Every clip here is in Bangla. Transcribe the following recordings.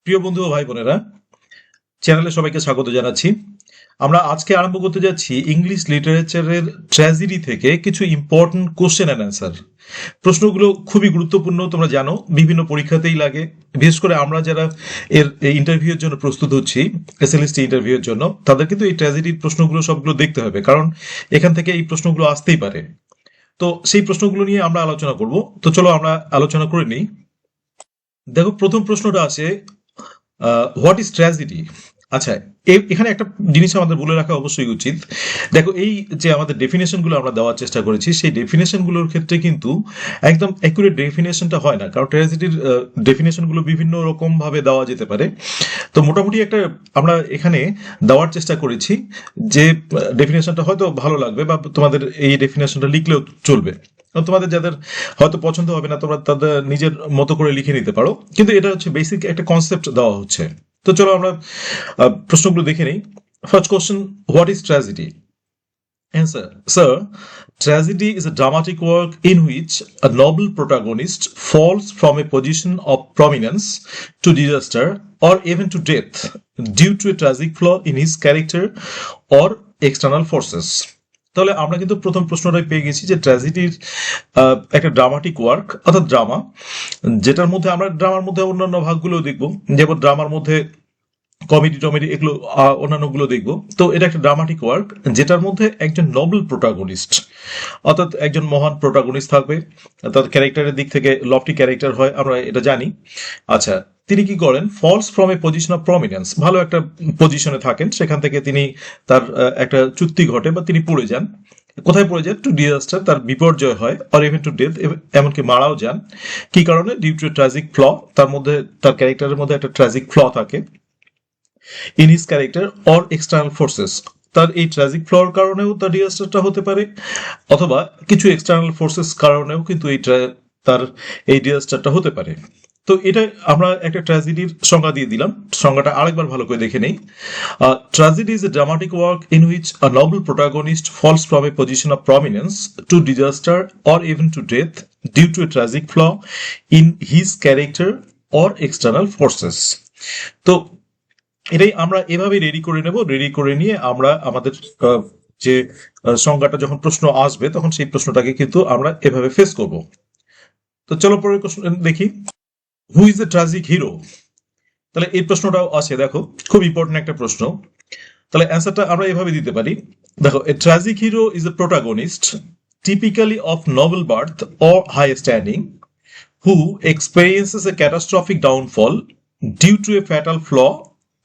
প্রিয় বন্ধু ও ভাই বোনেরা, চ্যানেলে সবাইকে স্বাগত জানাচ্ছি। আমরা আজকে আরম্ভ করতে যাচ্ছি ইংলিশ লিটারেচারের ট্র্যাজেডি থেকে কিছু ইম্পর্টেন্ট কোশ্চেন অ্যান্ড অ্যান্সার। প্রশ্নগুলো খুবই গুরুত্বপূর্ণ, তোমরা জানো বিভিন্ন পরীক্ষাতেই লাগে। বিশেষ করে আমরা যারা এর ইন্টারভিউর জন্য প্রস্তুত হচ্ছি, এসএলএসটি ইন্টারভিউর জন্য, তাদের কিন্তু এই ট্র্যাজেডির প্রশ্নগুলো সবগুলো দেখতে হবে, কারণ এখান থেকে এই প্রশ্নগুলো আসতেই পারে। তো সেই প্রশ্নগুলো নিয়ে আমরা আলোচনা করব। তো চলো আমরা আলোচনা করে নিই। দেখো, প্রথম প্রশ্নটা আছে, হোয়াট ইজ ট্র্যাজেডি। আচ্ছা, এখানে একটা জিনিস আমাদের বলে রাখা অবশ্যই উচিত। দেখো, এই যে আমাদের ডেফিনেশনগুলো আমরা দেওয়ার চেষ্টা করেছি, সেই ডেফিনেশনগুলোর ক্ষেত্রে কিন্তু একদম অ্যাকুরেট ডেফিনেশনটা হয় না, কারণ ট্র্যাজেডির ডেফিনেশনগুলো বিভিন্ন রকম ভাবে দেওয়া যেতে পারে। তো মোটামুটি একটা আমরা এখানে দেওয়ার চেষ্টা করেছি যে ডেফিনেশনটা হয়তো ভালো লাগবে, বা তোমাদের এই ডেফিনেশনটা লিখলেও চলবে। তোমাদের যাদের হয়তো পছন্দ হবে না, তোমরা তাদের নিজের মতো করে লিখে নিতে পারো, কিন্তু এটা হচ্ছে বেসিক একটা কনসেপ্ট দেওয়া হচ্ছে। তো চলো আমরা প্রশ্নগুলো দেখে নিই। First question, what is tragedy? Answer: Sir, tragedy is a dramatic work in which a noble protagonist falls from a position of prominence to disaster or even to death due to a tragic flaw in his character or external forces. তাহলে আমরা কিন্তু প্রথম প্রশ্নটাই পেয়ে গেছি যে ট্র্যাজেডির একটা ড্রামাটিক ওয়ার্ক, অর্থাৎ ড্রামা, যেটার মধ্যে আমরা ড্রামার মধ্যে অন্যান্য ভাগগুলো দেখবো, যেমন ড্রামার মধ্যে কমেডি টমেডি এগুলো অন্যান্যগুলো দেখবো। তো এটা একটা ড্রামাটিক ওয়ার্ক যেটার মধ্যে একজন নোবেল প্রোটাগনিস্ট, অর্থাৎ একজন মহান প্রোটাগনিস্ট থাকবে। তার ক্যারেক্টারের দিক থেকে লফটি ক্যারেক্টার হয়, আমরা এটা জানি। আচ্ছা, তিনি কি করেন? Falls from a position of prominence, ভালো একটা পজিশনে থাকেন, সেখান থেকে তিনি তার একটা চ্যুতি ঘটে বা তিনি পড়ে যান। কোথায় পড়ে যান? টু ডিজাস্টার, তার বিপর্যয় হয়, অর ইভেন টু ডেথ, এমনকি মারাও যান। কি কারণে? ডিউ টু ট্র্যাজিক ফ্ল, তার মধ্যে তার ক্যারেক্টারের মধ্যে একটা ট্র্যাজিক ফ্ল থাকে। In his character or external forces, তার এই ট্র্যাজিক ফ্লর কারণেও তার ডিজাস্টারটা হতে পারে, অথবা কিছু এক্সটার্নাল ফোর্সেস কারণেও কিন্তু তার এই ডিজাস্টারটা হতে পারে। তো এটা আমরা একটা ট্র্যাজেডির সংজ্ঞা দিয়ে দিলাম। সংজ্ঞাটা আরেকবার ভালো করে দেখে নেই। Tragedy is a dramatic work in which a noble protagonist falls from a position of prominence to disaster or even to death due to a tragic flaw in his character or external forces. তো এটাই আমরা এভাবে রেডি করে নেব। রেডি করে নিয়ে আমরা আমাদের যে সংজ্ঞাটা যখন প্রশ্ন আসবে, তখন সেই প্রশ্নটাকে কিন্তু আমরা এভাবে ফেস করব। তো চলো পরের প্রশ্ন দেখি, হু ইজ দ্য ট্র্যাজিক হিরো। তাহলে এই প্রশ্নটাও আছে, দেখো খুব ইম্পর্টেন্ট একটা প্রশ্ন। তাহলে অ্যান্সারটা আমরা এভাবে দিতে পারি। দেখো, a tragic hero is a protagonist typically of noble birth or high standing who experiences a catastrophic downfall due to a fatal flaw,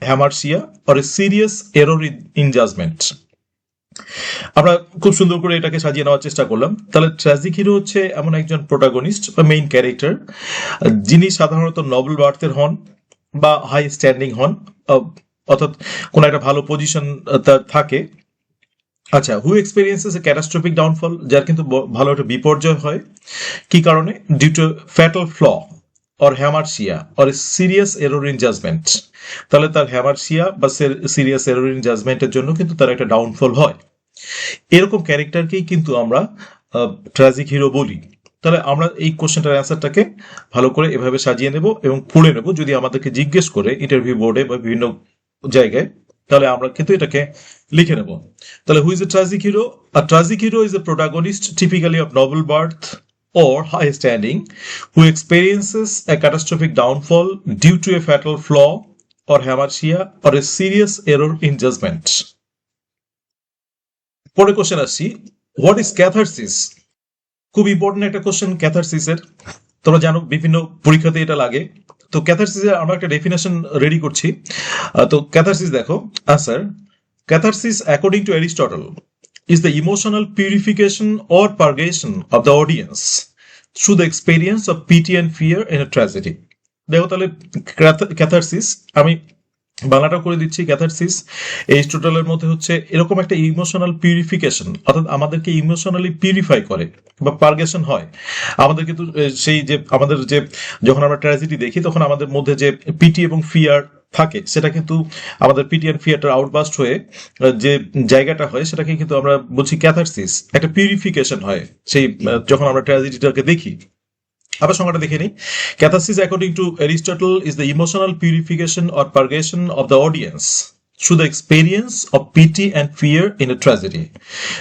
hamartia, or a serious error in judgment. আমরা খুব সুন্দর করে এটাকে সাজিয়ে নেওয়ার চেষ্টা করলাম। তাহলে ট্র্যাজিক হিরো হচ্ছে এমন একজন প্রোটাগনিস্ট বা মেইন ক্যারেক্টার, যিনি সাধারণত নোবেল বার্থের হন বা হাই স্ট্যান্ডিং হন, অর্থাৎ কোন একটা ভালো পজিশন তার থাকে। আচ্ছা, who experiences a catastrophic downfall, যার কিন্তু ভালো একটা বিপর্যয় হয়। কি কারণে? Due to fatal flaw or hamartia or serious error in judgment. তাহলে তার হ্যামারসিয়া বা সিরিয়াস এরর ইন জাজমেন্টের জন্য কিন্তু তার একটা ডাউনফল হয়। এরকম ক্যারেক্টারকেই কিন্তু আমরা ট্র্যাজিক হিরো বলি। তাহলে আমরা এই কোশ্চেনটার অ্যান্সারটাকে ভালো করে এভাবে সাজিয়ে নেব এবং পড়ে নেব। যদি আমাদেরকে জিজ্ঞেস করে ইন্টারভিউ বোর্ডে বা বিভিন্ন জায়গায়, তাহলে আমরা কিন্তু এটাকে লিখে নেব। তাহলে who is a tragic hero? A tragic hero is a protagonist typically of noble birth or high standing who experiences a catastrophic downfall due to a fatal flaw or hamartia or a serious error in judgment. পরের কোশ্চেন আসছি, হোয়াট ইজ ক্যাথারসিস? খুব ইম্পর্টেন্ট একটা কোশ্চেন ক্যাথারসিসের, তোমরা জানো বিভিন্ন পরীক্ষাতে এটা লাগে। তো ক্যাথারসিসের আমরা একটা ডেফিনেশন রেডি করছি। তো ক্যাথারসিস দেখো, answer: catharsis according to Aristotle is the emotional purification or purgation of the audience through the experience of pity and fear in a tragedy. দেখো, তাহলে ক্যাথারসিস, আমি বাংলাটা করে দিচ্ছি। ক্যাথারসিস এরিস্টটলের মধ্যে হচ্ছে এরকম একটা ইমোশনাল পিউরিফিকেশন, অর্থাৎ আমাদেরকে ইমোশনালি পিউরিফাই করে বা পার্গেশন হয় আমাদের। কিন্তু সেই যে আমাদের যে যখন আমরা ট্র্যাজেডি দেখি, তখন আমাদের মধ্যে যে পিটি এবং ফিয়ার থাকে, সেটা কিন্তু আমাদের পিটি অ্যান্ড ফিয়ারটার আউটবাস্ট হয়ে যে জায়গাটা হয়, সেটাকে কিন্তু আমরা বলছি ক্যাথারসিস। একটা পিউরিফিকেশন হয় সেই যখন আমরা ট্র্যাজেডিটাকে দেখি। আবার সংজ্ঞাটা দেখে নিই। Catharsis according to Aristotle is the emotional purification or purgation of the audience through the experience of pity and fear in a tragedy.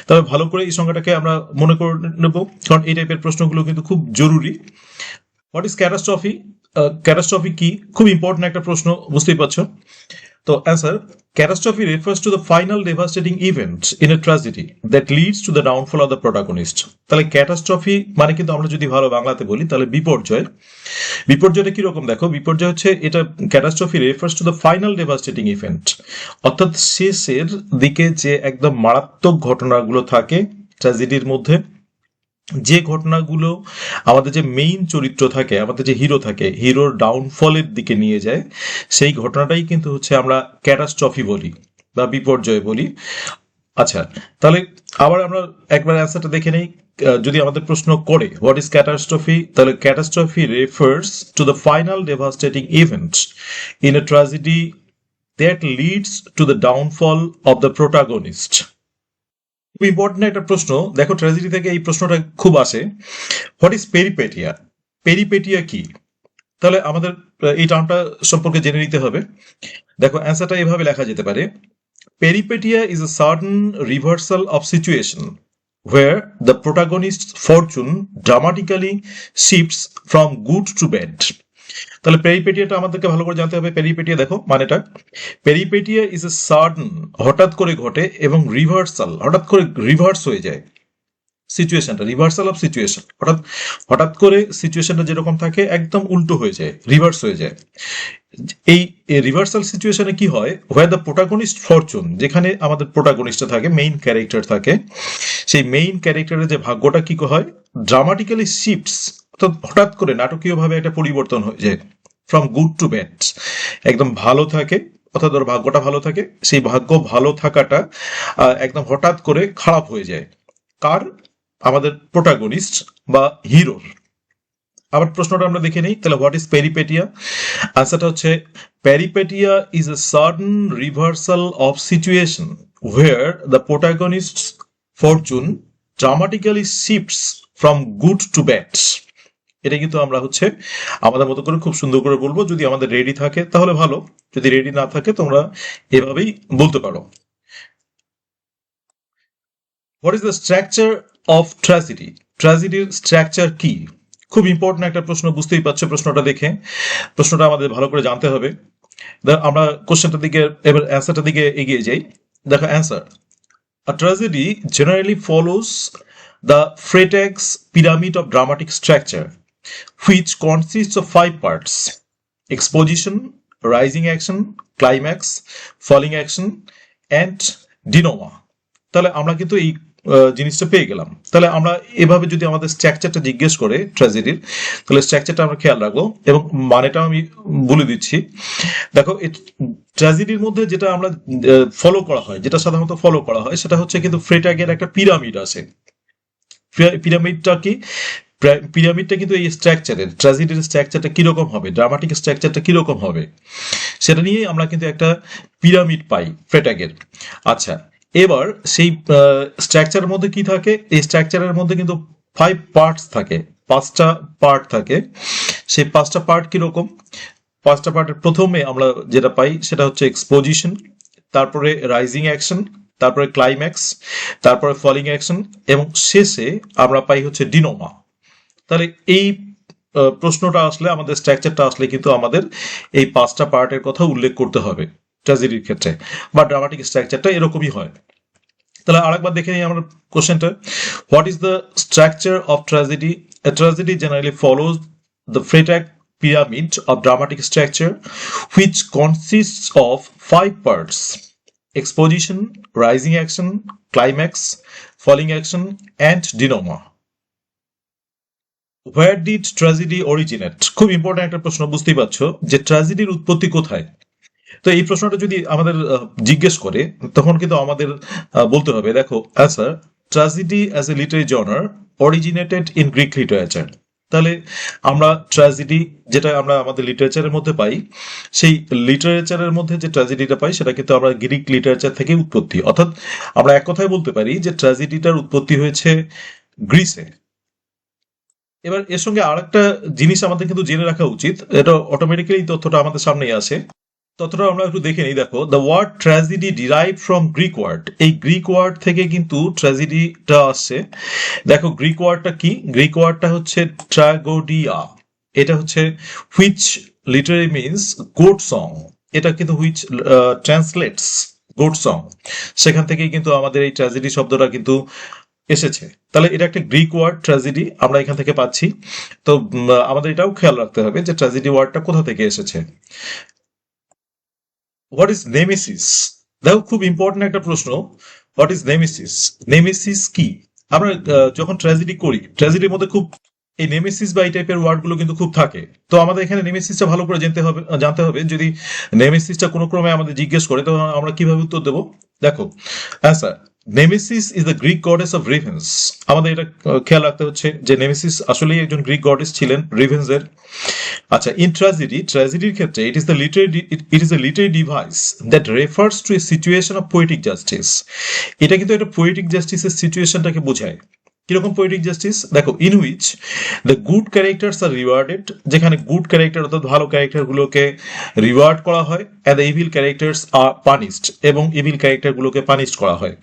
তবে ভালো করে এই সংজ্ঞাটাকে আমরা মনে করে নেব, কারণ এই টাইপের প্রশ্নগুলো কিন্তু খুব জরুরি। What is catastrophe? ক্যাটাস্ট্রফি কি? খুব ইম্পর্টেন্ট একটা প্রশ্ন, বুঝতেই পারছো। তো answer, catastrophe refers to the final devastating event in a tragedy that leads to the downfall of the protagonist. তাহলে ক্যাটাস্ট্রফি মানে কিন্তু আমরা যদি ভালো বাংলাতে বলি তাহলে বিপর্যয়। বিপর্যয়টা কিরকম দেখো, বিপর্যয় হচ্ছে এটা, catastrophe refers to the final devastating event, অর্থাৎ শেষের দিকে যে একদম মারাত্মক ঘটনাগুলো থাকে ট্র্যাজেডির মধ্যে, যে ঘটনাগুলো আমাদের যে মেইন চরিত্র থাকে, আমাদের যে হিরো থাকে, হিরোর ডাউনফলের দিকে নিয়ে যায়, সেই ঘটনাটাই কিন্তু হচ্ছে আমরা ক্যাটাস্ট্রফি বলি বা বিপর্যয় বলি। আচ্ছা, তাহলে আবার আমরা একবার অ্যান্সারটা দেখে নেই। যদি আমাদের প্রশ্ন করে হোয়াট ইজ ক্যাটাস্ট্রফি, তাহলে catastrophe refers to the final devastating event in a tragedy that leads to the downfall of the protagonist. খুব ইম্পর্টেন্ট একটা প্রশ্ন দেখো, ট্র্যাজেডি থেকে এই প্রশ্নটা খুব আসে। What is peripeteia? পেরিপেটিয়া কি? তাহলে আমাদের এই টার্মটা সম্পর্কে জেনে নিতে হবে। দেখো অ্যান্সারটা এভাবে লেখা যেতে পারে, peripeteia is a sudden reversal of situation where the protagonist's fortune dramatically shifts from good to bad. তাহলে পেরিপেটিয়াটা আমাদেরকে ভালো করে জানতে হবে। পেরিপেটিয়া দেখো মানেটা, পেরিপেটিয়া ইজ এ সাডেন, হঠাৎ করে ঘটে, এবং রিভার্সাল, হঠাৎ করে রিভার্স হয়ে যায় সিচুয়েশনটা, রিভার্সাল অফ সিচুয়েশন, হঠাৎ হঠাৎ করে সিচুয়েশনটা যেরকম থাকে একদম উল্টো হয়ে যায়, রিভার্স হয়ে যায়। এই রিভার্সাল সিচুয়েশনে কি হয়, হোয়ার দ্য প্রোটাগনিস্ট ফরচুন, যেখানে আমাদের প্রোটাগনিস্টটা থাকে, মেইন ক্যারেক্টার থাকে, সেই মেইন ক্যারেক্টারের যে ভাগ্যটা কি হয়, ড্রামাটিক্যালি শিফটস, অর্থাৎ হঠাৎ করে নাটকীয়ভাবে একটা পরিবর্তন হয়ে যায়, ফ্রম গুড টু ব্যাড, একদম ভালো থাকে, অর্থাৎ ওর ভাগ্যটা ভালো থাকে, সেই ভাগ্য ভালো থাকাটা একদম হঠাৎ করে খারাপ হয়ে যায়। কার? আমাদের প্রোটাগনিস্ট বা হিরোর। আবার প্রশ্নটা আমরা দেখে নিই। তাহলে হোয়াট ইজ পেরিপেটিয়া? আনসারটা হচ্ছে, peripeteia is a sudden reversal of situation where the protagonist's fortune dramatically shifts from good to bad. এটা কিন্তু আমরা হচ্ছে আমাদের মতো করে খুব সুন্দর করে বলবো, যদি আমাদের রেডি থাকে তাহলে ভালো, যদি রেডি না থাকে তোমরা এভাবেই বলতে পারো। What is the structure of tragedy? ট্র্যাজেডির স্ট্রাকচার কি? খুব ইম্পর্টেন্ট একটা প্রশ্ন, বুঝতেই পারছো প্রশ্নটা দেখে। প্রশ্নটা আমাদের ভালো করে জানতে হবে। আমরা কোশ্চেনটার দিকে, এবার অ্যান্সারটার দিকে এগিয়ে যাই। দেখো answer, a tragedy generally follows the Freytag's pyramid of dramatic structure, which consists of 5 parts: exposition, rising action, climax, falling action, and denouement. তাহলে আমরা কিন্তু এই জিনিসটা পেয়ে গেলাম। তাহলে আমরা এভাবে যদি আমাদের স্ট্রাকচারটা জিজ্ঞেস করে ট্র্যাজেডির, তাহলে স্ট্রাকচারটা আমরা খেয়াল রাখবো এবং মানেটা আমি বলে দিচ্ছি। দেখো ট্র্যাজেডির মধ্যে যেটা আমরা ফলো করা হয়, যেটা সাধারণত ফলো করা হয়, সেটা হচ্ছে কিন্তু ফ্রেটাগের একটা পিরামিড আছে। পিরামিডটা কি? পিরামিডটা কিন্তু এই স্ট্রাকচারের, ট্র্যাজেডির স্ট্রাকচারটা কিরকম হবে, ড্রামাটিক স্ট্রাকচারটা কিরকম হবে, সেটা নিয়ে আমরা কিন্তু একটা পিরামিড পাই ফ্রেটাগের। আচ্ছা, এবার সেই স্ট্রাকচারের মধ্যে কি থাকে, এই স্ট্রাকচারের মধ্যে কিন্তু 5 পার্টস থাকে, 5টা পার্ট থাকে। সেই 5টা পার্ট কিরকম? 5টা পার্টের প্রথমে আমরা যেটা পাই সেটা হচ্ছে এক্সপোজিশন, তারপরে রাইজিং অ্যাকশন, তারপরে ক্লাইম্যাক্স, তারপরে ফলিং অ্যাকশন, এবং শেষে আমরা পাই হচ্ছে ডিনোমা। তাহলে এই প্রশ্নটা আসলে, আমাদের স্ট্রাকচারটা আসলে কিন্তু আমাদের এই 5টা পার্টের কথা উল্লেখ করতে হবে ট্র্যাজেডির ক্ষেত্রে, বা ড্রামাটিক স্ট্রাকচারটা এরকমই হয়। তাহলে আরেকবার দেখে নিই আমরা কোশ্চেনটা। What is the structure of tragedy? A tragedy generally follows the Freytag pyramid of dramatic structure, which consists of 5 parts: exposition, rising action, climax, falling action, and denouement. Where did tragedy originate? খুব ইম্পর্টেন্ট একটা প্রশ্ন, বুঝতেই পারছো যে ট্র্যাজেডির উৎপত্তি কোথায়। তো এই প্রশ্নটা যদি আমাদের জিজ্ঞেস করে, তখন কিন্তু আমাদের বলতে হবে, দেখো answer, tragedy as a literary genre originated in Greek literature. তাহলে আমরা ট্র্যাজেডি যেটা আমরা আমাদের লিটারেচারের মধ্যে পাই, সেই লিটারেচারের মধ্যে যে ট্র্যাজেডিটা পাই সেটা কিন্তু আমরা গ্রিক লিটারেচার থেকে উৎপত্তি, অর্থাৎ আমরা এক কথায় বলতে পারি যে ট্র্যাজেডিটার উৎপত্তি হয়েছে গ্রিসে। এবার এর সঙ্গে আরেকটা জিনিস আমাদের কিন্তু জেনে রাখা উচিত, এটা অটোমেটিক্যালি এই তথ্যটা আমাদের সামনেই আসে। ততটা আমরা একটু দেখে নিই। দেখো, the word tragedy derive from Greek word, এই গ্রিক ওয়ার্ড থেকে কিন্তু ট্র্যাজেডিটা আসছে। দেখো গ্রিক ওয়ার্ডটা কি, গ্রিক ওয়ার্ডটা হচ্ছে ট্র্যাগোডিয়া। এটা হচ্ছে which literally means goat song. এটা কিন্তু হুইচ ট্রান্সলেটস গোট সং, সেখান থেকেই কিন্তু আমাদের এই ট্র্যাজেডি শব্দটা কিন্তু এসেছে। তাহলে এটা একটা গ্রিক ওয়ার্ড ট্র্যাজেডি আমরা এখান থেকে পাচ্ছি। তো আমাদের এটাও খেয়াল রাখতে হবে যে ট্র্যাজেডি ওয়ার্ডটা কোথা থেকে এসেছে। What is Nemesis? দেখো খুব ইম্পর্টেন্ট একটা প্রশ্ন, হোয়াট ইজ নেমেসিস? নেমেসিস কি? আমরা যখন ট্র্যাজেডি করি, ট্র্যাজেডির মধ্যে খুব এই নেমেসিস বা এই টাইপের ওয়ার্ড গুলো কিন্তু খুব থাকে। তো আমাদের এখানে নেমেসিসটা ভালো করে জানতে হবে। যদি নেমেসিসটা কোনো ক্রমে আমাদের জিজ্ঞেস করে, তো আমরা কিভাবে উত্তর দেবো? দেখো answer, Nemesis is the Greek goddess of revenge. আমাদের এটা খেয়াল রাখতে হচ্ছে যে নেমেসিস আসলেই একজন গ্রিক গডেস ছিলেন, রিভেন্সের। আচ্ছা, ইন ট্র্যাজেডি, ট্র্যাজেডির ক্ষেত্রে it is a literary device that refers to a situation of poetic justice. এটা কিন্তু একটা পোয়েটিক জাস্টিসের সিচুয়েশনটাকে বোঝায়। কিরকম পোয়েটিক জাস্টিস? দেখো, in which the good characters are rewarded, যেখানে গুড ক্যারেক্টার অর্থাৎ ভালো ক্যারেক্টার গুলোকে রিওয়ার্ড করা হয়, and the evil characters are punished, এবং ইভিল ক্যারেক্টার গুলোকে পানিশড করা হয়।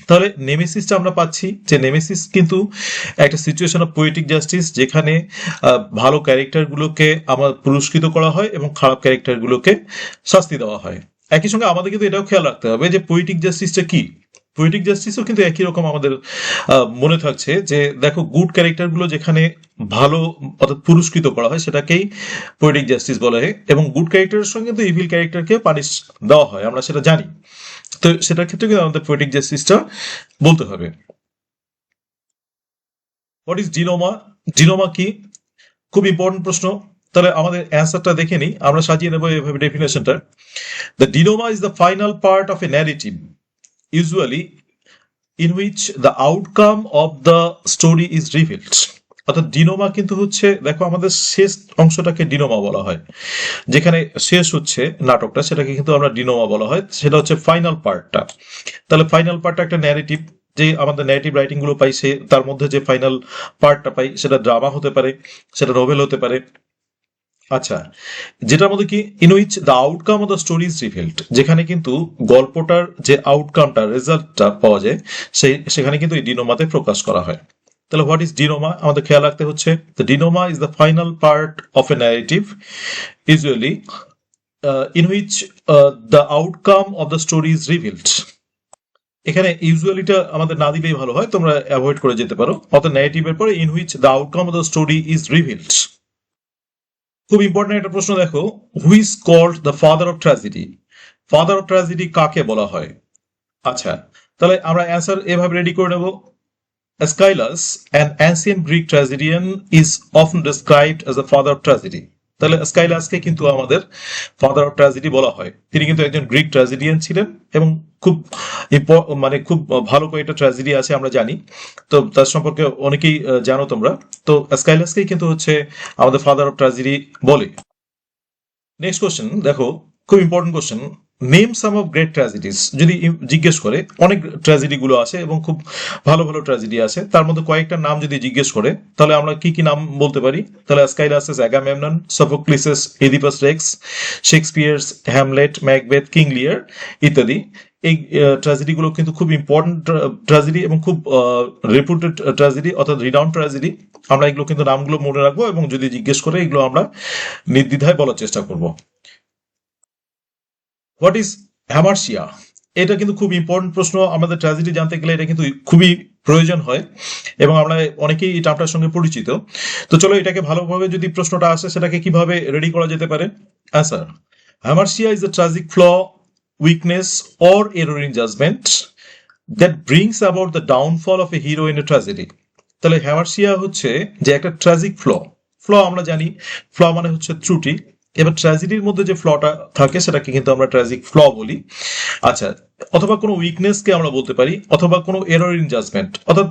তাহলে নেমেসিসটা আমরা পাচ্ছি যে নেমেসিস কিন্তু একটা সিচুয়েশন অফ পোয়েটিক জাস্টিস, যেখানে ভালো ক্যারেক্টারগুলোকে আমার পুরস্কৃত করা হয় এবং খারাপ ক্যারেক্টারগুলোকে শাস্তি দেওয়া হয়। একই সঙ্গে আমাদের কিন্তু এটাও খেয়াল রাখতে হবে যে পোয়েটিক জাস্টিসটা কি। পোয়েটিক জাস্টিসও কিন্তু একই রকম আমাদের মনে থাকছে যে দেখো, গুড ক্যারেক্টারগুলো যেখানে ভালো অর্থাৎ পুরস্কৃত করা হয় সেটাকেই পোয়েটিক জাস্টিস বলা হয়, এবং গুড ক্যারেক্টারের সঙ্গে কিন্তু ইভিল ক্যারেক্টারকে পানিশ দেওয়া হয়, আমরা সেটা জানি। তো সেটার ক্ষেত্রে কিন্তু আমাদের পোয়েটিক জাস্টিসটা বলতে হবে। What is ডিনোমা? ডিনোমা কি? খুব ইম্পর্টেন্ট প্রশ্ন। তাহলে আমাদের অ্যান্সারটা দেখে নিই, আমরা সাজিয়ে নেবো এভাবে ডেফিনেশনটা। The denouement is the final part of a narrative, usually in which the outcome of the story is revealed. অর্থাৎ ডিনোমা কিন্তু হচ্ছে, দেখো আমাদের শেষ অংশটাকে ডিনোমা বলা হয়, যেখানে শেষ হচ্ছে নাটকটা সেটাকে কিন্তু আমরা ডিনোমা বলা হয়, সেটা হচ্ছে ফাইনাল পার্টটা। তাহলে ফাইনাল পার্টটা একটা ন্যারেটিভ, যে আমাদের ন্যারেটিভ রাইটিং গুলো পাই, সে তার মধ্যে যে ফাইনাল পার্টটা পাই সেটা ড্রামা হতে পারে, সেটা নোভেল হতে পারে। আচ্ছা, যেটার মধ্যে কি in which the outcome of the story is revealed, যেখানে কিন্তু গল্পটার যে আউটকামটা রেজাল্টটা পাওয়া যায় সেখানে কিন্তু এই ডিনোমাতে প্রকাশ করা হয়। তাহলে হোয়াট ইজ ডিনোমা? আমাদের খেয়াল রাখতে হচ্ছে the denouement is the final part of a narrative, usually in which the outcome of the story is revealed. এখানে ইউজুয়ালিটা আমাদের না দিলেই ভালো হয়, তোমরা অ্যাভয়েড করে যেতে পারো। অর্থাৎ নেগেটিভের পরে in which the outcome of the story is revealed. খুব ইম্পর্টেন্ট একটা প্রশ্ন, দেখো, who is called the father of tragedy? Father of tragedy কাকে বলা হয়? আচ্ছা, তাহলে আমরা অ্যান্সার এভাবে রেডি করে নেব। Aeschylus, an ancient Greek tragedian, is often described as the father of tragedy. তাহলে স্কাইলাসকে কিন্তু আমাদের ফাদার অফ ট্র্যাজেডি বলা হয়। তিনি কিন্তু একজন গ্রিক ট্র্যাজেডিয়ান ছিলেন, এবং খুব মানে খুব ভালো কয়েকটা ট্র্যাজেডি আছে আমরা জানি, তো তার সম্পর্কে অনেকেই জানো তোমরা। তো স্কাইলাসকেই কিন্তু হচ্ছে আমাদের ফাদার অফ ট্র্যাজেডি বলে। নেক্সট কোশ্চেন দেখো, খুব important question, name some of great ট্র্যাজেডিস। যদি জিজ্ঞেস করে, অনেক ট্র্যাজেডি গুলো আছে এবং খুব ভালো ভালো ট্র্যাজেডি আছে, তার মধ্যে কয়েকটা নাম যদি জিজ্ঞেস করে, তাহলে আমরা কি কি নাম বলতে পারি? তাহলে Aeschylus's Agamemnon, Sophocles's Oedipus Rex, Shakespeare's Hamlet, Macbeth, King Lear ইত্যাদি। এই ট্র্যাজেডি গুলো কিন্তু খুব ইম্পর্টেন্ট ট্র্যাজেডি এবং খুব রেপুটেড ট্র্যাজেডি অর্থাৎ রিনাউন্ড ট্র্যাজেডি। আমরা এগুলো কিন্তু নামগুলো মনে রাখবো, এবং যদি জিজ্ঞেস করে এগুলো আমরা নির্দ্বিধায় বলার চেষ্টা করব। What is hamartia? এটা কিন্তু খুব ইম্পর্টেন্ট প্রশ্ন, আমাদের ট্র্যাজেডি জানতে গেলে এটা কিন্তু খুবই প্রয়োজন হয়, এবং আমরা অনেকেই এই টার্মটার সঙ্গে পরিচিত। তো চলো, এটাকে ভালোভাবে যদি প্রশ্নটা আসে সেটাকে কিভাবে রেডি করা যেতে পারে। Answer, hamartia is the tragic flaw, weakness or error in judgment that brings about the downfall of a hero in a tragedy. তাহলে হ্যামার্সিয়া হচ্ছে যে একটা ট্র্যাজিক ফ্ল। ফ্ল আমরা জানি, ফ্ল মানে হচ্ছে ত্রুটি। এবার ট্র্যাজেডির মধ্যে যে ফ্লটা থাকে সেটাকে কিন্তু আমরা ট্র্যাজিক ফ্ল বলি। আচ্ছা, অথবা কোনো উইকনেসকে আমরা বলতে পারি, অথবা কোনো এরর ইন জাজমেন্ট, অর্থাৎ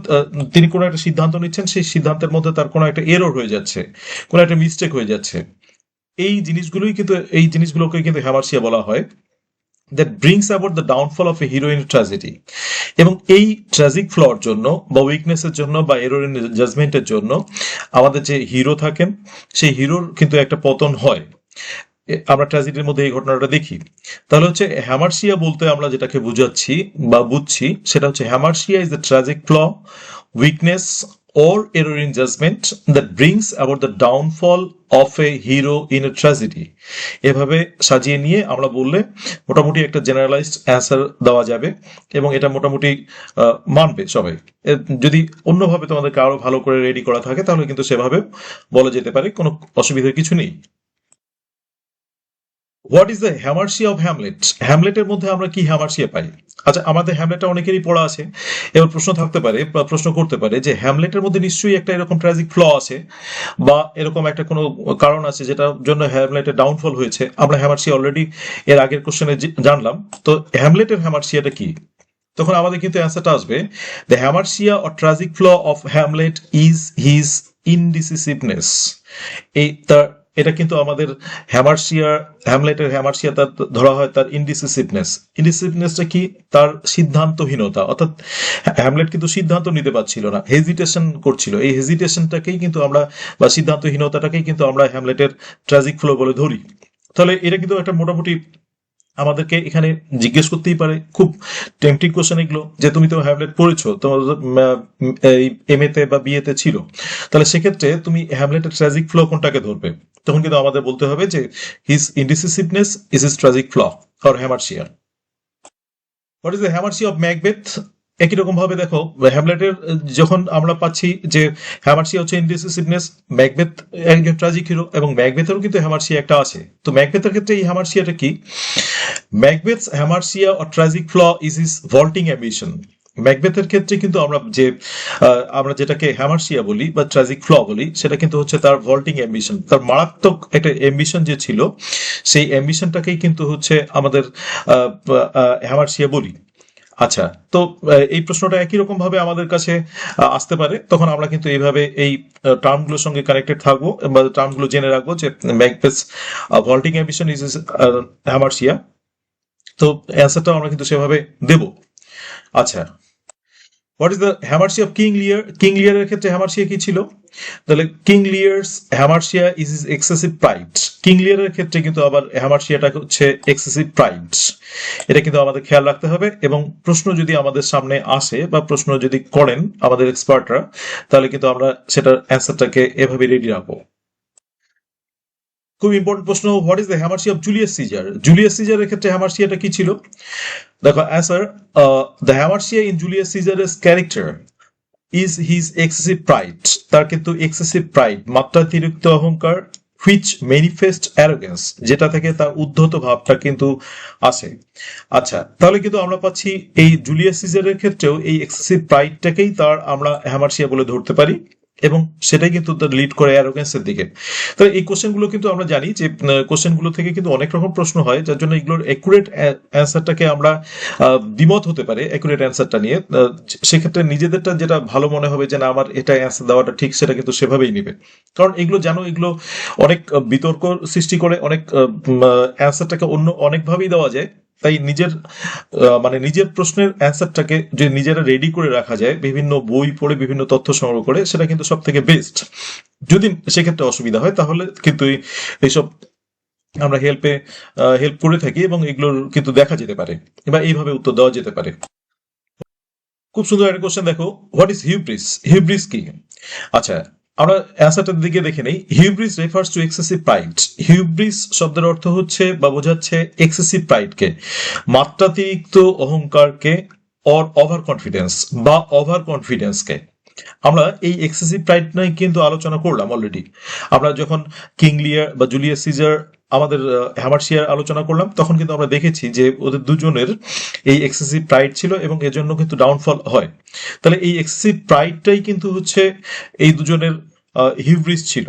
তিনি কোনো একটা সিদ্ধান্ত নিচ্ছেন, সেই সিদ্ধান্তের মধ্যে তার কোনো একটা এরর হয়ে যাচ্ছে, কোনো একটা মিস্টেক হয়ে যাচ্ছে। এই জিনিসগুলোকে কিন্তু হ্যামার্সিয়া বলা হয়। that brings about the downfall of a hero in a tragedy. এবং এই ট্র্যাজিক ফ্লর জন্য বা উইকনেসের জন্য বা এরর ইন জাজমেন্টের জন্য আমাদের যে হিরো থাকেন সেই হিরোর কিন্তু একটা পতন হয়। আমরা ট্র্যাজেডির মধ্যে এই ঘটনাটা দেখি। তাহলে হচ্ছে হ্যামারসিয়া বলতে আমরা যেটাকে বুঝাচ্ছি বা বুঝছি সেটা হচ্ছে hamartia is the tragic flaw, weakness or error in judgment that brings about the downfall of a hero in a tragedy. এভাবে সাজিয়ে নিয়ে আমরা বললে মোটামুটি একটা জেনারেলাইজড অ্যান্সার দেওয়া যাবে এবং এটা মোটামুটি মানবে সবাই। যদি অন্যভাবে তোমাদেরকে আরো ভালো করে রেডি করা থাকে তাহলে কিন্তু সেভাবে বলা যেতে পারে, কোনো অসুবিধার কিছু নেই। What is the hamartia of Hamlet? হ্যামলেটের মধ্যে আমরা কি হ্যামারসিয়া পাই? আচ্ছা, আমাদের হ্যামলেটটা অনেকেরই পড়া আছে। এবার প্রশ্ন থাকতে পারে বা প্রশ্ন করতে পারে যে হ্যামলেটের মধ্যে নিশ্চয়ই একটা এরকম ট্র্যাজিক ফ্ল আছে বা এরকম একটা কোনো কারণ আছে যেটার জন্য হ্যামলেটের ডাউনফল হয়েছে। আমরা হ্যামারসিয়া অলরেডি এর আগের কোশ্চেনে জানলাম। তো হ্যামলেটের হ্যামারসিয়াটা কি? তখন আমাদের কিন্তু অ্যান্সারটা আসবে, the hamartia or tragic flaw of Hamlet is his indecisiveness. এই তার এটা কিন্তু আমাদের হ্যামলেটের হ্যামারসিয়া তার ধরা হয় তার ইনডিসিসিভনেস। ইনডিসিসিভনেসটা কি? তার সিদ্ধান্তহীনতা। অর্থাৎ হ্যামলেট কিন্তু সিদ্ধান্ত নিতে পারছিল না, হেজিটেশন করছিল। এই হেজিটেশনটাকেই কিন্তু আমরা বা সিদ্ধান্তহীনতাটাকেই কিন্তু আমরা হ্যামলেটের ট্র্যাজিক ফ্লো বলে ধরি। তাহলে এটা কিন্তু একটা মোটামুটি আমাদেরকে এখানে জিজ্ঞেস করতেই পারে, খুব টেম্পটিং কোশ্চেন এগুলো, যে তুমি তো হ্যামলেট পড়েছো, তোমার এম এতে বা বিএতে ছিল, তাহলে সেক্ষেত্রে তুমি হ্যামলেটের ট্র্যাজিক ফ্লো কোনটাকে ধরবে? তখন কিন্তু আমাদের বলতে হবে যে his indecisiveness is his tragic flaw or hamartia. What is the hamartia of Macbeth? একই রকম ভাবে দেখো, হ্যামলেটের যখন আমরা পাচ্ছি যে হ্যামারসিয়া হচ্ছে ইনডিসিসিভনেস, ম্যাকবেথ একজন ট্র্যাজিক হিরো এবং ম্যাকবেথেরও কিন্তু হ্যামারসিয়া একটা আছে। তো ম্যাকবেথের ক্ষেত্রে এই হ্যামারসিয়াটা কি? Macbeth's hamartia or tragic flaw is his vaulting ambition. ম্যাকবেথের ক্ষেত্রে কিন্তু আমরা যেটাকে হ্যামারসিয়া বলি বা ট্র্যাজিক ফ্ল বলি সেটা কিন্তু হচ্ছে তার ভল্টিং অ্যাম্বিশন, তার মারাত্মক একটা অ্যাম্বিশন যে ছিল সেই অ্যাম্বিশনটাকেই কিন্তু হচ্ছে আমাদের হ্যামারসিয়া বলি। আচ্ছা, তো এই প্রশ্নটা একই রকম ভাবে আমাদের কাছে আসতে পারে, তখন আমরা কিন্তু এইভাবে এই টার্মগুলোর সঙ্গে কানেক্টেড থাকবো বা টার্মগুলো জেনে রাখবো যে Macbeth's vaulting ambition is hamartia. তো অ্যান্সারটা আমরা কিন্তু সেভাবে দেব। আচ্ছা, what is the hamartia of King Lear? King লিয়ারের ক্ষেত্রে হ্যামারসিয়া কি ছিল? তাহলে King Lear's hamartia is is excessive pride. King লিয়ারের ক্ষেত্রে কিন্তু আবার হ্যামারসিয়াটা হচ্ছে এক্সেসিভ প্রাইড। এটা কিন্তু আমাদের খেয়াল রাখতে হবে এবং প্রশ্ন যদি আমাদের সামনে আসে বা প্রশ্ন যদি করেন আমাদের এক্সপার্টরা, তাহলে কিন্তু আমরা সেটার অ্যান্সারটাকে এভাবে রেডি রাখবো। খুব ইম্পর্টেন্ট প্রশ্ন, what is the hamartia of Julius Caesar? Julius সিজারের ক্ষেত্রে হ্যামারসিয়াটা কি ছিল? দেখো answer, the hamartia in Julius সিজারের character is his excessive pride. তার কিন্তু এক্সেসিভ প্রাইড, মাত্রাতিরিক্ত অহংকার, হুইচ ম্যানিফেস্ট অ্যারোগেন্স, যেটা থেকে তার উদ্ধত ভাবটা কিন্তু আসে। আচ্ছা, তাহলে কিন্তু আমরা পাচ্ছি এই জুলিয়াস সিজারের ক্ষেত্রেও এই এক্সেসিভ প্রাইডটাকেই তার আমরা হ্যামারসিয়া বলে ধরতে পারি এবং সেটাই কিন্তু লিড করে অ্যারোগেন্সের দিকে। তাহলে এই কোশ্চেনগুলো কিন্তু আমরা জানি যে কোশ্চেনগুলো থেকে কিন্তু অনেক রকম প্রশ্ন হয়, যার জন্য এগুলোর অ্যাকুরেট অ্যান্সারটাকে আমরা দ্বিমত হতে পারে অ্যাকুরেট অ্যান্সারটা নিয়ে। সেক্ষেত্রে নিজেদেরটা যেটা ভালো মনে হবে যে না আমার এটা অ্যান্সার দেওয়াটা ঠিক, সেটা কিন্তু সেভাবেই নেবে। কারণ এগুলো জানো, এগুলো অনেক বিতর্ক সৃষ্টি করে, অনেক অ্যান্সারটাকে অন্য অনেকভাবেই দেওয়া যায়। তাই নিজের প্রশ্নের অ্যান্সারটাকে যে নিজেরা রেডি করে রাখা যায় বিভিন্ন বই পড়ে বিভিন্ন তথ্য সংগ্রহ করে, সেটা কিন্তু সব থেকে বেস্ট। যদি সেক্ষেত্রে অসুবিধা হয় তাহলে কিন্তু এইসব আমরা হেল্প করে থাকি এবং এগুলোর কিন্তু দেখা যেতে পারে বা এইভাবে উত্তর দেওয়া যেতে পারে। খুব সুন্দর একটা কোশ্চেন দেখো, হোয়াট ইজ হিউব্রিস? হিউব্রিস কি? আচ্ছা, আমরা অ্যান্সারটার দিকে দেখে নেই। Hubris refers to excessive pride. Hubris শব্দের অর্থ হচ্ছে বা বোঝাচ্ছে এক্সেসিভ প্রাইডকে, মাত্রাতিরিক্ত অহংকারকে, অর ওভার কনফিডেন্স বা ওভার কনফিডেন্সকে। আমরা এই এক্সেসিভ প্রাইড নিয়ে কিন্তু আলোচনা করলাম অলরেডি। আমরা যখন কিং লিয়ার বা জুলিয়াস সিজার আমাদের হ্যামারসিয়ার আলোচনা করলাম, তখন কিন্তু আমরা দেখেছি যে ওদের দুজনের এই এক্সেসিভ প্রাইড ছিল এবং এর জন্য কিন্তু ডাউনফল হয়। তাহলে এই এক্সেসিভ প্রাইডটাই কিন্তু হচ্ছে এই দুজনের হিউব্রিস ছিল,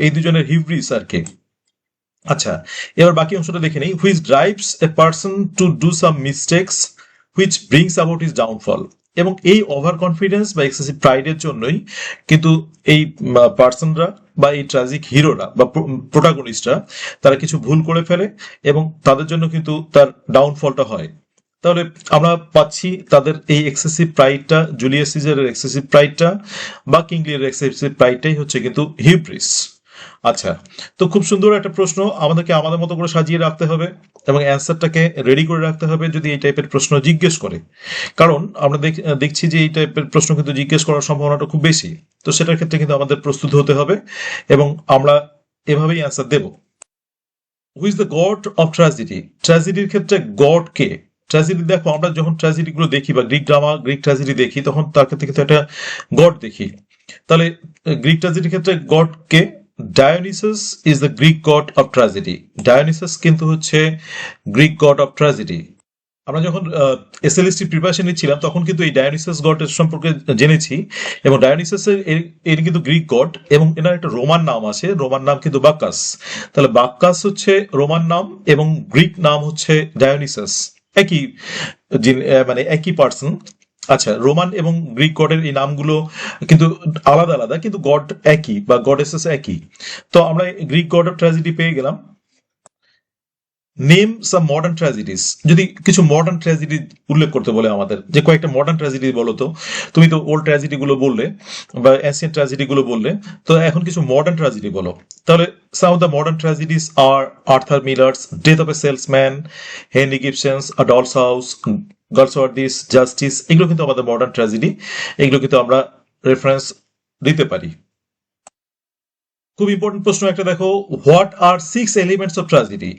এই দুজনের হিউব্রিস আর কি। আচ্ছা, এবার বাকি অংশটা দেখে নেই। Which drives a person to do some mistakes which brings about his downfall. এবং এই ওভার কনফিডেন্স বা এক্সেসিভ প্রাইডের জন্যই কিন্তু এই পার্সনরা বা এই ট্র্যাজিক হিরোরা বা প্রোটাগনিস্টরা তারা কিছু ভুল করে ফেলে এবং তাদের জন্য কিন্তু তার ডাউনফলটা হয়। তাহলে আমরা পাচ্ছি তাদের এই এক্সেসিভ প্রাইডটা, জুলিয়াস সিজারের এক্সেসিভ প্রাইডটা বা কিং লিয়ারের এক্সেসিভ প্রাইডটাই হচ্ছে কিন্তু হিউব্রিস। আচ্ছা, তো খুব সুন্দর একটা প্রশ্ন, আমাদেরকে আমাদের মতো করে সাজিয়ে রাখতে হবে এবং অ্যান্সারটাকে রেডি করে রাখতে হবে যদি এই টাইপের প্রশ্ন জিজ্ঞেস করে, কারণ আমরা দেখছি যে এই টাইপের প্রশ্ন কিন্তু জিজ্ঞেস করার সম্ভাবনাটা খুব বেশি। তো সেটার ক্ষেত্রে কিন্তু আমাদের প্রস্তুত হতে হবে এবং আমরা এভাবেই অ্যান্সার দেব। Who is the god of tragedy? ট্র্যাজেডির ক্ষেত্রে গড কে? ট্র্যাজেডি, দেখো আমরা যখন ট্র্যাজেডি গুলো দেখি বা গ্রিক ড্রামা, গ্রিক ট্র্যাজেডি দেখি, তখন তার ক্ষেত্রে কিন্তু একটা গড দেখি। তাহলে গ্রিক ট্র্যাজেডির ক্ষেত্রে god K? Dionysus is the Greek god of tragedy. Dionysus কিন্তু হচ্ছে গ্রিক গড অফ ট্র্যাজেডি। আমরা যখন এসএলএসটি প্রিপারেশন নিচ্ছিলাম তখন কিন্তু এই ডায়োনিসাস গডের সম্পর্কে জেনেছি এবং ডায়োনিসাসের এর কিন্তু গ্রিক গড এবং এনার একটা রোমান নাম আছে, রোমান নাম কিন্তু বাক্কাস। তাহলে বাক্কাস হচ্ছে রোমান নাম এবং গ্রিক নাম হচ্ছে ডায়োনিসাস, একই মানে একই পার্সন। আচ্ছা, রোমান এবং গ্রিক গডের এই নামগুলো কিন্তু আলাদা আলাদা, কিন্তু গড একই বা গডেসেস একই। তো আমরা গ্রিক গড অফ ট্র্যাজেডি পেয়ে গেলাম। নেম সাম মডার্ন ট্র্যাজেডিস, যদি কিছু মডার্ন ট্র্যাজেডি উল্লেখ করতে বলে আমাদের, যে কয়েকটা মডার্ন ট্র্যাজেডি বলো তো। তুমি তো ওল্ড ট্র্যাজেডি গুলো বললে বা অ্যান্সিয়েন্ট ট্র্যাজেডি গুলো বললে, তো এখন কিছু মডার্ন ট্র্যাজেডি বলো। তাহলে some of the modern tragedies are Arthur Miller's Death of a Salesman, Henry Gibson's a Doll's House, girls or this, justice, এগুলো কিন্তু আমাদের মডার্ন ট্র্যাজেডি, এগুলো কিন্তু আমরা রেফারেন্স দিতে পারি। খুব ইম্পর্টেন্ট প্রশ্ন একটা দেখো, what are 6 elements of tragedy?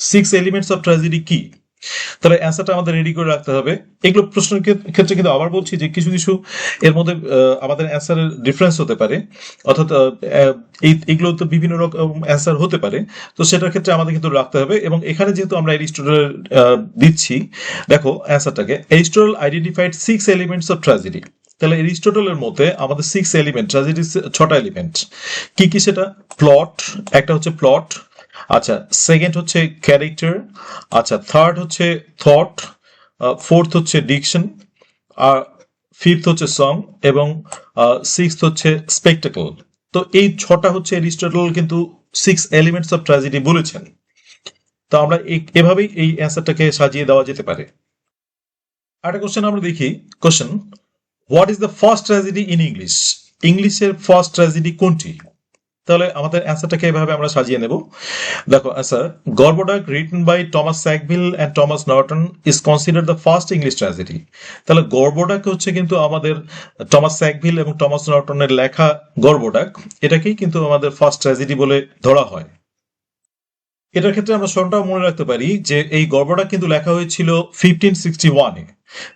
6 elements of tragedy কি? তাহলে অ্যান্সারটা আমাদের রেডি করে রাখতে হবে। এগুলো প্রশ্নের ক্ষেত্রে কিন্তু আবার বলছি যে কিছু কিছু এর মধ্যে আমাদের অ্যান্সারের ডিফারেন্স হতে পারে, অর্থাৎ এইগুলো তো বিভিন্ন রকম অ্যান্সার হতে পারে। তো সেটার ক্ষেত্রে আমাদের কিন্তু রাখতে হবে এবং এখানে যেহেতু আমরা এরিস্টটল দিচ্ছি, দেখো অ্যান্সারটাকে, Aristotle identified 6 elements of tragedy. তাহলে এরিস্টটলের মধ্যে আমাদের 6 এলিমেন্ট, ট্র্যাজেডির 6টা এলিমেন্ট কি কি সেটা? প্লট, একটা হচ্ছে প্লট। আচ্ছা, সেকেন্ড হচ্ছে ক্যারেক্টার। আচ্ছা, থার্ড হচ্ছে থট। ফোর্থ হচ্ছে ডিকশন। আর ফিফথ হচ্ছে সং এবং সিক্সথ হচ্ছে স্পেকটাকল। তো এই 6টা হচ্ছে এরিস্টটল কিন্তু 6 এলিমেন্টস অফ ট্র্যাজেডি বলেছেন। তো আমরা এভাবেই এই অ্যান্সারটাকে সাজিয়ে দেওয়া যেতে পারে। আরেকটা কোশ্চেন আমরা দেখি। Question, what is the first tragedy in English? ইংলিশের ফার্স্ট ট্র্যাজেডি কোনটি? তাহলে আমাদের অ্যান্সারটাকে এভাবে আমরা সাজিয়ে নেব। দেখো answer, Gorboduc written by Thomas Sackville and Thomas Norton is consider the first English tragedy. তাহলে গর্বডাক হচ্ছে কিন্তু আমাদের টমাস স্যাকভিল এবং টমাস নর্টনের লেখা গর্বডাক, এটাকেই কিন্তু আমাদের ফার্স্ট ট্র্যাজেডি বলে ধরা হয়। এটার ক্ষেত্রে আমরা স্মরণটাও মনে রাখতে পারি যে এই গর্বডাক কিন্তু লেখা হয়েছিল 1561-এ।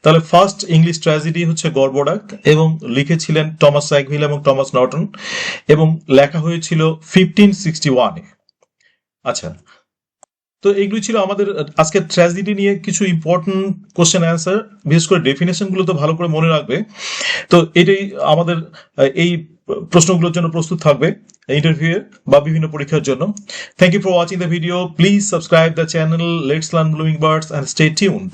তাহলে ফার্স্ট ইংলিশ ট্র্যাজেডি হচ্ছে গর্বডাক এবং লিখেছিলেন টমাস স্যাকভিল এবং টমাস নর্টন এবং লেখা হয়েছিল 1561-এ। আচ্ছা, তো এইগুলো ছিল আমাদের আজকের ট্র্যাজেডি নিয়ে কিছু ইম্পর্টেন্ট কোশ্চেন অ্যান্সার, বিশেষ করে ডেফিনেশন গুলো তো ভালো করে মনে রাখবে। তো এটাই আমাদের এই প্রশ্নগুলোর জন্য প্রস্তুত থাকবে ইন্টারভিউ বা বিভিন্ন পরীক্ষার জন্য। Thank you for watching the video. Please subscribe the channel let's learn Blooming Birds and stay tuned.